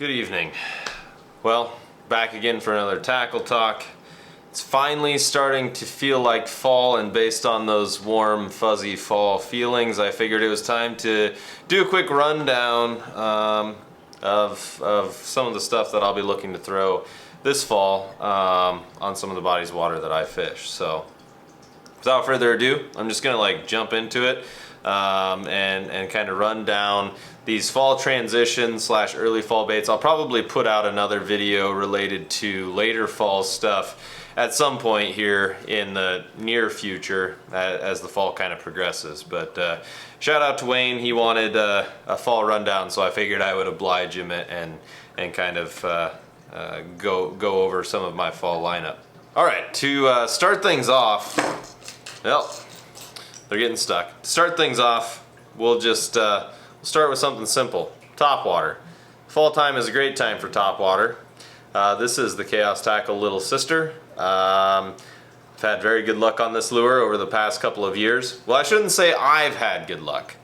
Good evening. Well, back again for another tackle talk. It's finally starting to feel like fall, and based on those warm, fuzzy fall feelings, I figured it was time to do a quick rundown of some of the stuff that I'll be looking to throw this fall on some of the bodies of water that I fish. So, without further ado, I'm just gonna jump into it and kind of run down these fall transition / early fall baits. I'll probably put out another video related to later fall stuff at some point here in the near future as the fall kind of progresses. But shout out to Wayne. He wanted a fall rundown, so I figured I would oblige him and kind of go over some of my fall lineup. All right, to start things off, well, they're getting stuck. To start things off, we'll just we'll start with something simple. Topwater. Fall time is a great time for topwater. This is the Chaos Tackle Little Sister. I've had very good luck on this lure over the past couple of years. Well, I shouldn't say I've had good luck.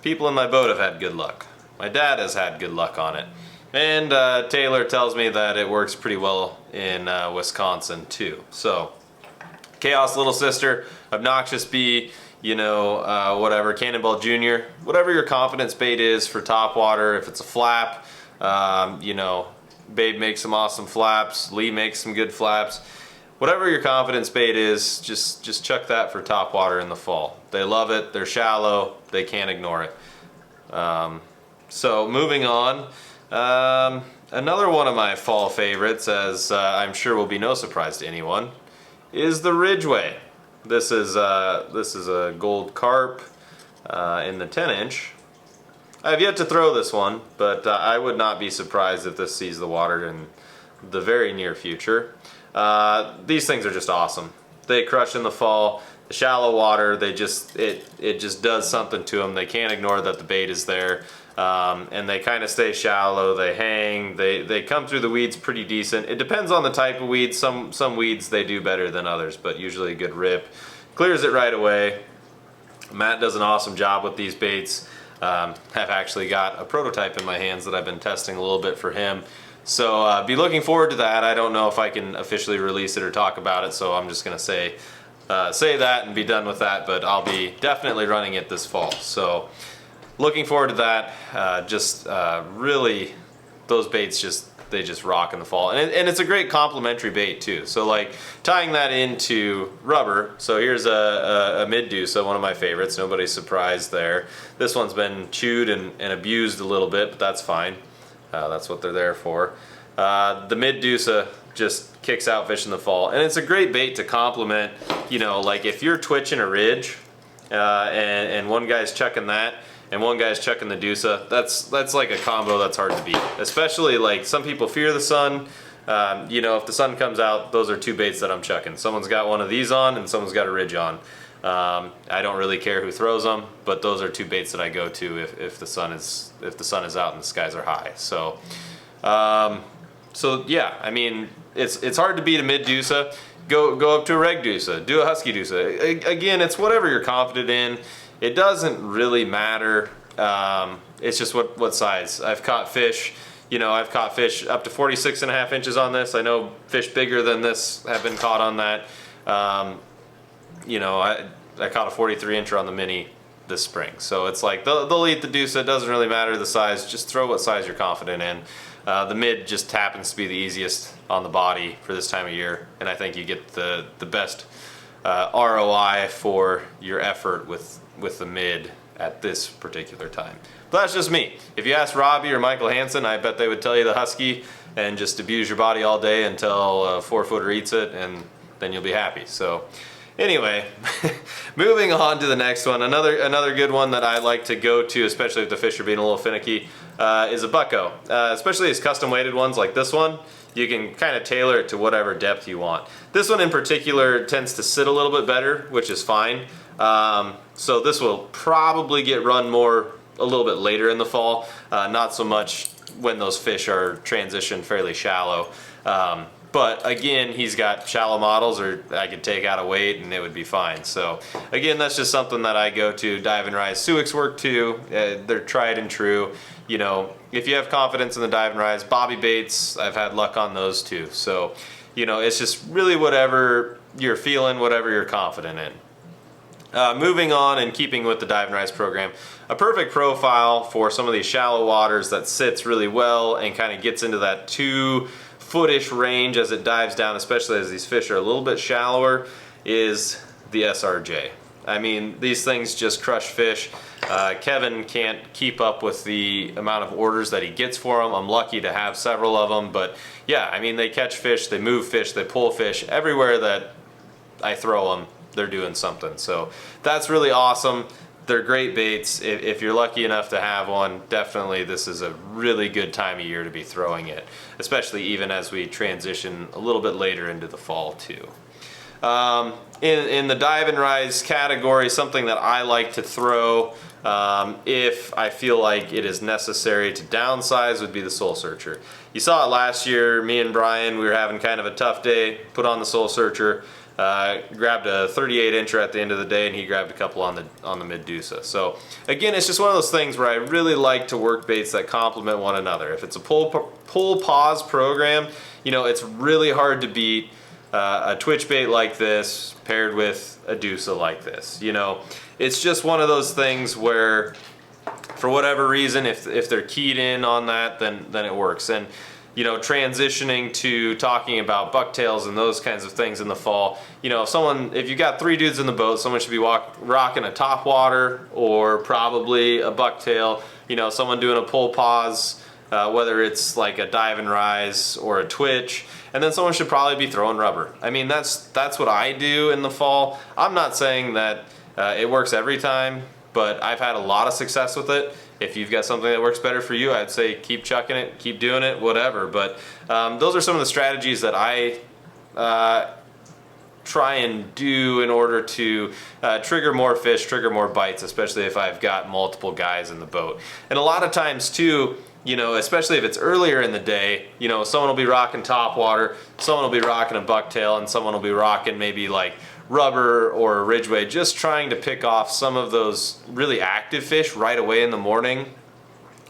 People in my boat have had good luck. My dad has had good luck on it. And Taylor tells me that it works pretty well in Wisconsin too. So, Chaos Little Sister, Obnoxious Bee, you know, whatever, Cannonball Jr., whatever your confidence bait is for topwater. If it's a flap, you know, Babe makes some awesome flaps, Lee makes some good flaps. Whatever your confidence bait is, just chuck that for topwater in the fall. They love it, they're shallow, they can't ignore it. So moving on, another one of my fall favorites, as I'm sure will be no surprise to anyone, is the Ridgway. This is a gold carp in the 10-inch. I have yet to throw this one, but I would not be surprised if this sees the water in the very near future. These things are just awesome. They crush in the fall. The shallow water, it just does something to them. They can't ignore that the bait is there, and they kind of stay shallow. They hang. They come through the weeds pretty decent. It depends on the type of weeds. Some weeds they do better than others, but usually a good rip clears it right away. Matt does an awesome job with these baits. I've actually got a prototype in my hands that I've been testing a little bit for him. So be looking forward to that. I don't know if I can officially release it or talk about it, so I'm just gonna say that and be done with that, but I'll be definitely running it this fall. So looking forward to that. Really, those baits they just rock in the fall, and it's a great complementary bait too. So like tying that into rubber, so here's a mid-deuce, one of my favorites. Nobody's surprised there. This one's been chewed and abused a little bit, but that's fine. That's what they're there for. The mid-deuce just kicks out fish in the fall, and it's a great bait to complement, you know, like if you're twitching a ridge and one guy's chucking that and one guy's chucking the deusa, that's like a combo that's hard to beat. Especially like some people fear the sun. You know, if the sun comes out, those are two baits that I'm chucking. Someone's got one of these on and someone's got a ridge on. I don't really care who throws them, but those are two baits that I go to if the sun is out and the skies are high. So so yeah, I mean, it's hard to beat a mid-deusa. Go up to a reg deusa, do a husky deusa. Again, it's whatever you're confident in. It doesn't really matter. It's just what size. I've caught fish, you know, I've caught fish up to 46.5 inches on this. I know fish bigger than this have been caught on that. You know, I caught a 43-incher on the mini this spring. So it's like they'll eat the deusa. It doesn't really matter the size. Just throw what size you're confident in. The mid just happens to be the easiest on the body for this time of year, and I think you get the best ROI for your effort with the mid at this particular time. But that's just me. If you ask Robbie or Michael Hansen, I bet they would tell you the husky and just abuse your body all day until a 4-footer eats it, and then you'll be happy. So anyway, moving on to the next one. Another good one that I like to go to, especially if the fish are being a little finicky, is a Bucko. Especially these custom weighted ones like this one. You can kind of tailor it to whatever depth you want. This one in particular tends to sit a little bit better, which is fine. So this will probably get run a little bit later in the fall, not so much when those fish are transitioned fairly shallow. But again, he's got shallow models, or I could take out a weight and it would be fine. So again, that's just something that I go to. Dive and rise Suics work too. They're tried and true. You know, if you have confidence in the dive and rise, bobby baits, I've had luck on those too. So, you know, it's just really whatever you're feeling, whatever you're confident in. Moving on and keeping with the dive and rise program, a perfect profile for some of these shallow waters that sits really well and kind of gets into that 2-foot-ish range as it dives down, especially as these fish are a little bit shallower, is the SRJ. I mean, these things just crush fish. Kevin can't keep up with the amount of orders that he gets for them. I'm lucky to have several of them, but yeah, I mean, they catch fish, they move fish, they pull fish. Everywhere that I throw them, they're doing something. So that's really awesome. They're great baits. If you're lucky enough to have one, definitely this is a really good time of year to be throwing it, especially even as we transition a little bit later into the fall too. In the dive and rise category, something that I like to throw if I feel like it is necessary to downsize would be the Soul Searcher. You saw it last year, me and Brian, we were having kind of a tough day, put on the Soul Searcher, grabbed a 38-incher at the end of the day, and he grabbed a couple on the Medusa. So again, it's just one of those things where I really like to work baits that complement one another. If it's a pull pause program, you know, it's really hard to beat a twitch bait like this paired with a Dusa like this. You know, it's just one of those things where, for whatever reason, if they're keyed in on that, then it works. And you know, transitioning to talking about bucktails and those kinds of things in the fall, you know, if you got 3 dudes in the boat, someone should be rocking a top water or probably a bucktail. You know, someone doing a pull pause, whether it's like a dive and rise or a twitch, and then someone should probably be throwing rubber. I mean, that's what I do in the fall. I'm not saying that it works every time, but I've had a lot of success with it. If you've got something that works better for you, I'd say keep chucking it, keep doing it, whatever. But those are some of the strategies that I try and do in order to trigger more fish, trigger more bites, especially if I've got multiple guys in the boat. And a lot of times too, you know, especially if it's earlier in the day, you know, someone will be rocking top water, someone will be rocking a bucktail, and someone will be rocking maybe like rubber or a Ridgway, just trying to pick off some of those really active fish right away in the morning,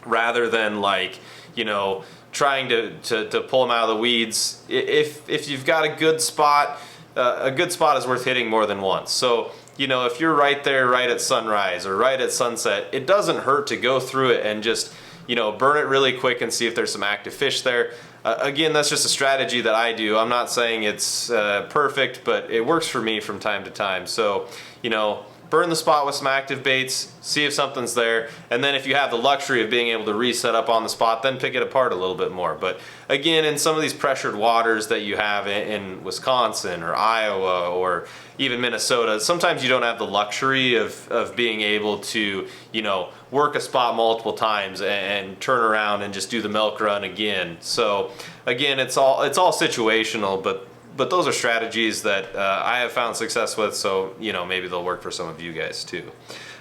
rather than like, you know, trying to pull them out of the weeds. If you've got a good spot is worth hitting more than once. So, you know, if you're right there right at sunrise or right at sunset, it doesn't hurt to go through it and just, you know, burn it really quick and see if there's some active fish there. Again, that's just a strategy that I do. I'm not saying it's perfect, but it works for me from time to time. So, you know, burn the spot with some active baits, see if something's there, and then if you have the luxury of being able to reset up on the spot, then pick it apart a little bit more. But again, in some of these pressured waters that you have in Wisconsin or Iowa or even Minnesota, sometimes you don't have the luxury of being able to, you know, work a spot multiple times and turn around and just do the milk run again. So again, it's all situational, but those are strategies that I have found success with, so, you know, maybe they'll work for some of you guys too.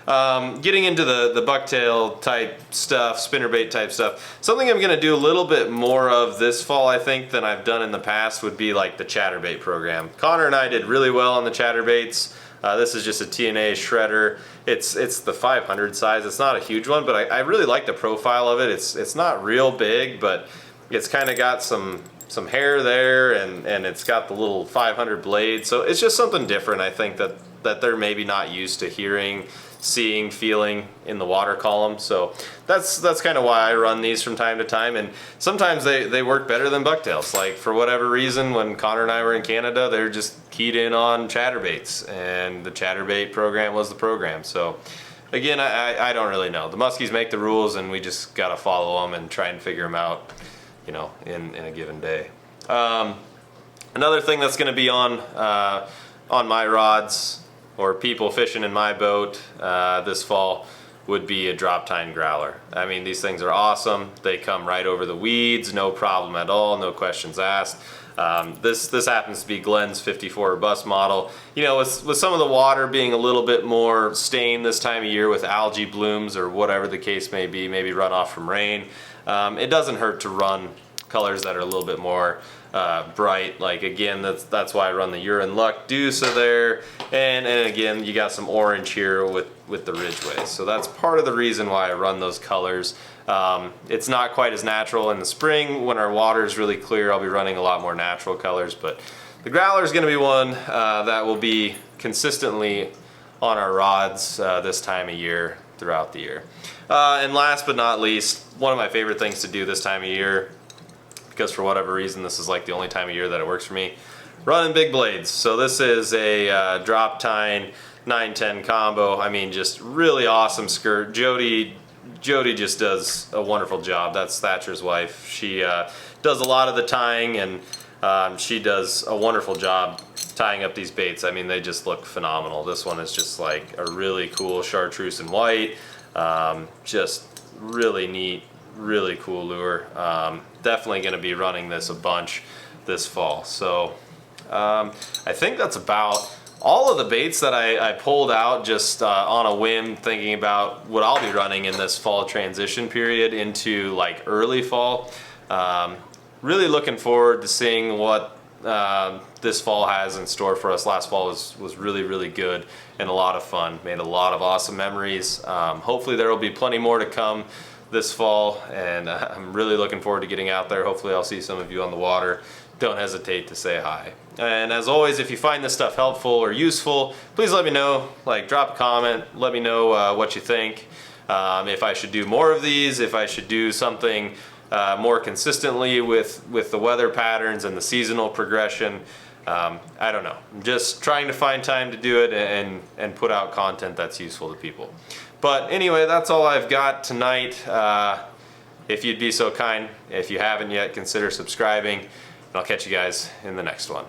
Getting into the bucktail type stuff, spinnerbait type stuff, something I'm gonna do a little bit more of this fall, I think, than I've done in the past would be like the chatterbait program. Connor and I did really well on the chatterbaits. This is just a TNA Shredder. It's the 500 size. It's not a huge one, but I really like the profile of it. It's not real big, but it's kind of got some hair there, and it's got the little 500 blade. So it's just something different, I think, that they're maybe not used to hearing, seeing, feeling in the water column. So that's kind of why I run these from time to time, and sometimes they work better than bucktails. Like, for whatever reason, when Connor and I were in Canada, they're just keyed in on chatterbaits, and the chatterbait program was the program. So again, I don't really know. The Muskies make the rules, and we just got to follow them and try and figure them out, you know, in a given day. Another thing that's going to be on my rods, or people fishing in my boat this fall, would be a Droptine Growler. I mean, these things are awesome. They come right over the weeds, no problem at all, no questions asked. This happens to be Glenn's 54 bus model. You know, with some of the water being a little bit more stained this time of year with algae blooms or whatever the case may be, maybe runoff from rain, it doesn't hurt to run colors that are a little bit more bright. Like again, that's why I run the Urine Luck Deusa there, and again you got some orange here with the Ridgeway. So that's part of the reason why I run those colors. It's not quite as natural in the spring. When our water is really clear, I'll be running a lot more natural colors, but the Growler is going to be one that will be consistently on our rods this time of year throughout the year. And last but not least, one of my favorite things to do this time of year, because for whatever reason this is like the only time of year that it works for me, running big blades. So this is a Droptine 910 combo. I mean, just really awesome skirt. Jody just does a wonderful job. That's Thatcher's wife. She does a lot of the tying, and she does a wonderful job tying up these baits. I mean, they just look phenomenal. This one is just like a really cool chartreuse and white. Just really neat, really cool lure. Definitely going to be running this a bunch this fall. So I think that's about all of the baits that I pulled out just on a whim, thinking about what I'll be running in this fall transition period into like early fall. Really looking forward to seeing what this fall has in store for us. Last fall was really, really good and a lot of fun. Made a lot of awesome memories. Hopefully there will be plenty more to come this fall, and I'm really looking forward to getting out there. Hopefully I'll see some of you on the water. Don't hesitate to say hi. And as always, if you find this stuff helpful or useful, please let me know. Like, drop a comment, let me know what you think. If I should do more of these, if I should do something more consistently with the weather patterns and the seasonal progression. I don't know. I'm just trying to find time to do it and put out content that's useful to people. But anyway, that's all I've got tonight. If you'd be so kind, if you haven't yet, consider subscribing. And I'll catch you guys in the next one.